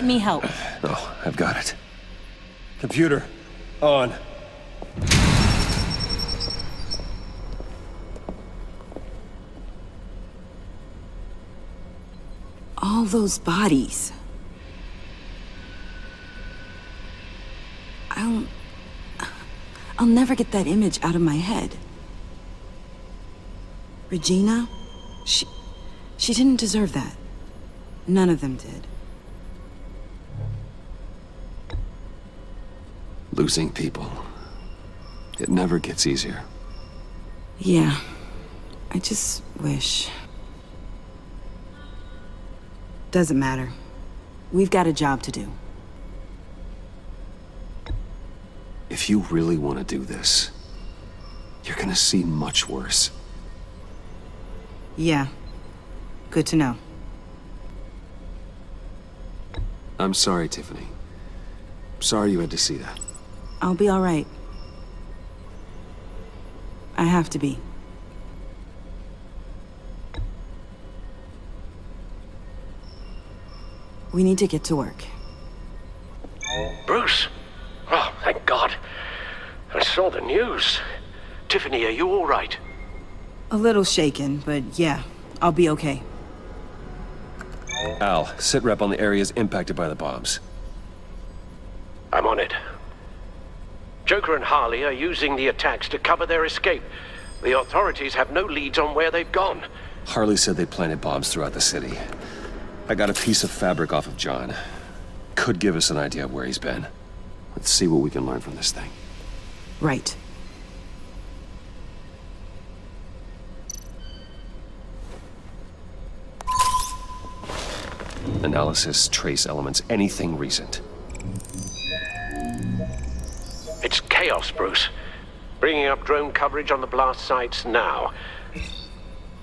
me help. Oh, I've got it. Computer, on. All those bodies. I'll never get that image out of my head. Regina? She didn't deserve that. None of them did. Losing people. It never gets easier. Yeah. I just wish. Doesn't matter. We've got a job to do. If you really want to do this, you're gonna see much worse. Yeah. Good to know. I'm sorry, Tiffany. Sorry you had to see that. I'll be all right. I have to be. We need to get to work. Bruce? Oh, thank God. I saw the news. Tiffany, are you all right? A little shaken, but yeah, I'll be okay. Al, sit rep on the areas impacted by the bombs. I'm on it. Joker and Harley are using the attacks to cover their escape. The authorities have no leads on where they've gone. Harley said they planted bombs throughout the city. I got a piece of fabric off of John. Could give us an idea of where he's been. Let's see what we can learn from this thing. Right. Analysis, trace elements, anything recent. It's chaos, Bruce. Bringing up drone coverage on the blast sites now.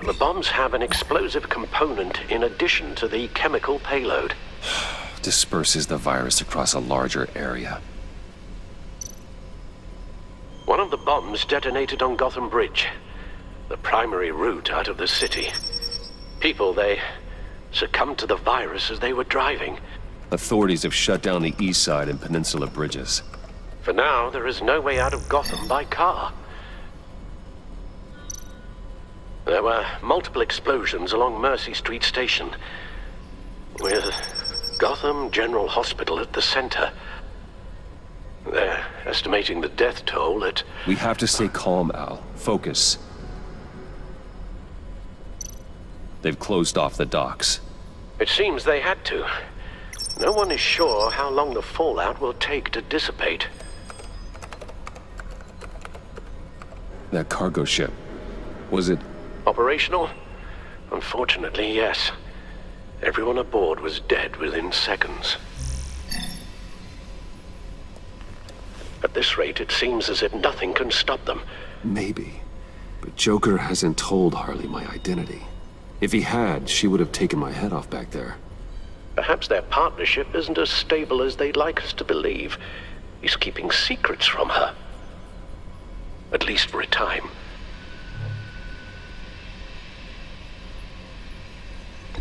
The bombs have an explosive component in addition to the chemical payload. Disperses the virus across a larger area. One of the bombs detonated on Gotham Bridge, the primary route out of the city. People, they succumbed to the virus as they were driving. Authorities have shut down the east side and peninsula bridges. For now, there is no way out of Gotham by car. There were multiple explosions along Mercy Street Station, with Gotham General Hospital at the center. They're estimating the death toll at... We have to stay calm, Al. Focus. They've closed off the docks. It seems they had to. No one is sure how long the fallout will take to dissipate. That cargo ship, was it... Operational? Unfortunately, yes. Everyone aboard was dead within seconds. At this rate, it seems as if nothing can stop them. Maybe. But Joker hasn't told Harley my identity. If he had, she would have taken my head off back there. Perhaps their partnership isn't as stable as they'd like us to believe. He's keeping secrets from her. At least for a time.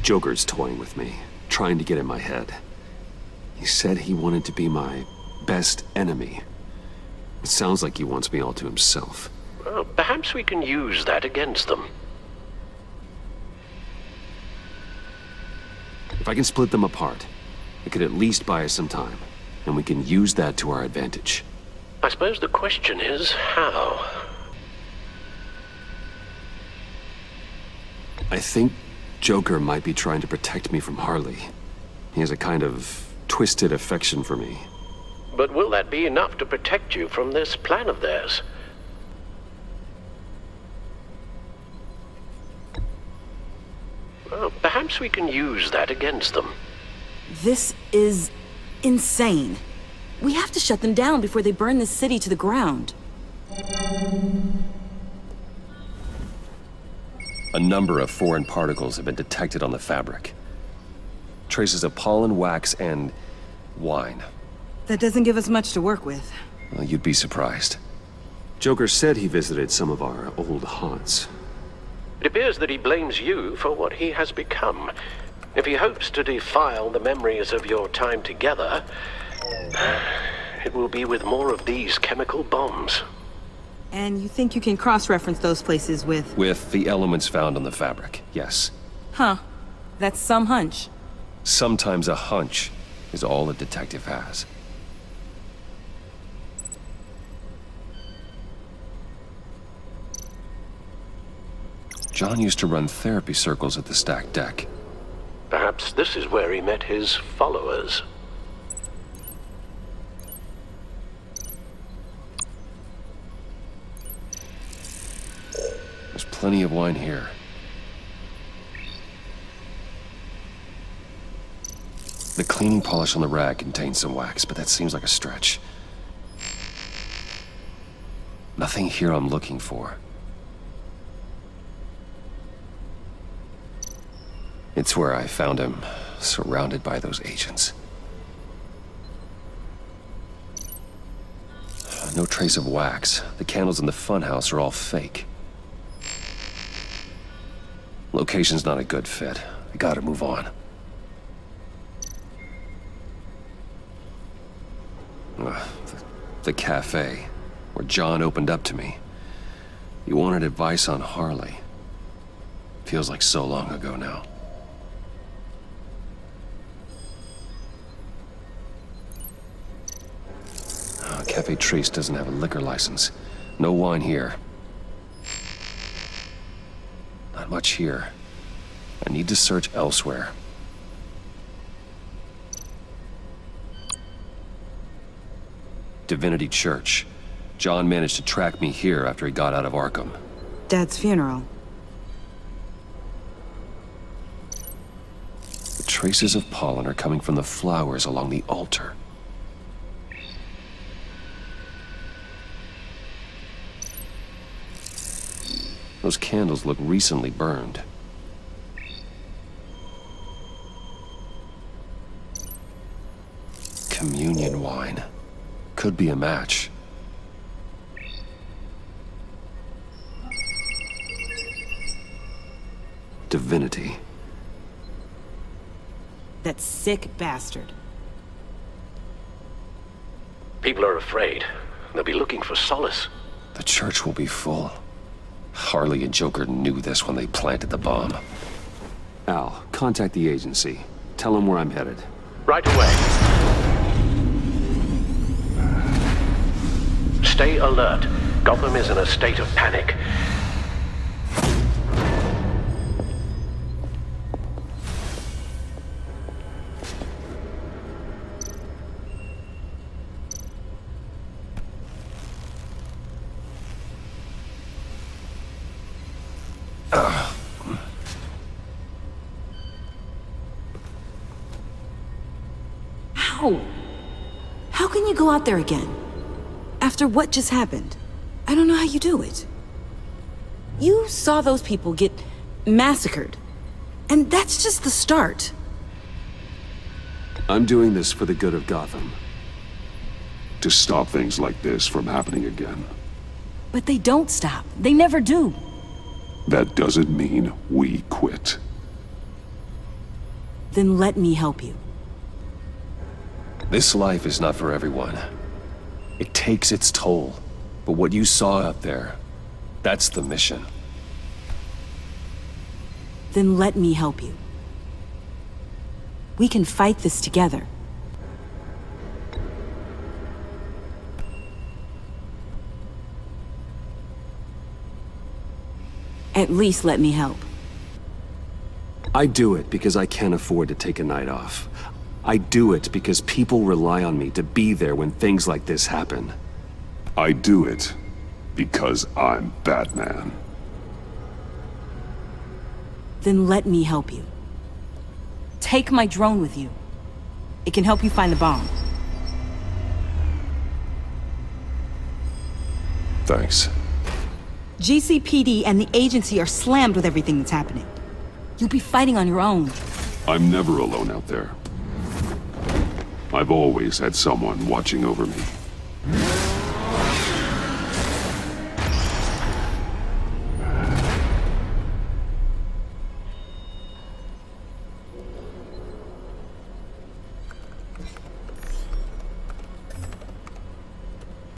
Joker's toying with me, trying to get in my head. He said he wanted to be my best enemy. It sounds like he wants me all to himself. Well, perhaps we can use that against them. If I can split them apart, it could at least buy us some time, and we can use that to our advantage. I suppose the question is, how? I think Joker might be trying to protect me from Harley. He has a kind of twisted affection for me. But will that be enough to protect you from this plan of theirs? Well, perhaps we can use that against them. This is insane. We have to shut them down before they burn this city to the ground. A number of foreign particles have been detected on the fabric. Traces of pollen, wax, and wine. That doesn't give us much to work with. Well, you'd be surprised. Joker said he visited some of our old haunts. It appears that he blames you for what he has become. If he hopes to defile the memories of your time together, it will be with more of these chemical bombs. And you think you can cross-reference those places with... With the elements found on the fabric, yes. Huh. That's some hunch. Sometimes a hunch is all a detective has. John used to run therapy circles at the stacked deck. Perhaps this is where he met his followers. There's plenty of wine here. The cleaning polish on the rag contains some wax, but that seems like a stretch. Nothing here I'm looking for. It's where I found him, surrounded by those agents. No trace of wax. The candles in the funhouse are all fake. Location's not a good fit. I gotta move on. The cafe, where John opened up to me. He wanted advice on Harley. Feels like so long ago now. Cafe Trace doesn't have a liquor license. No wine here. Not much here. I need to search elsewhere. Divinity Church. John managed to track me here after he got out of Arkham. Dad's funeral. The traces of pollen are coming from the flowers along the altar. Those candles look recently burned. Communion wine. Could be a match. Divinity. That sick bastard. People are afraid. They'll be looking for solace. The church will be full. Harley and Joker knew this when they planted the bomb. Al, contact the agency. Tell them where I'm headed. Right away. Stay alert. Gotham is in a state of panic. How can you go out there again? After what just happened? I don't know how you do it. You saw those people get massacred. And that's just the start. I'm doing this for the good of Gotham. To stop things like this from happening again. But they don't stop. They never do. That doesn't mean we quit. Then let me help you. This life is not for everyone. It takes its toll. But what you saw out there, that's the mission. Then let me help you. We can fight this together. At least let me help. I do it because I can't afford to take a night off. I do it because people rely on me to be there when things like this happen. I do it because I'm Batman. Then let me help you. Take my drone with you. It can help you find the bomb. Thanks. GCPD and the agency are slammed with everything that's happening. You'll be fighting on your own. I'm never alone out there. I've always had someone watching over me.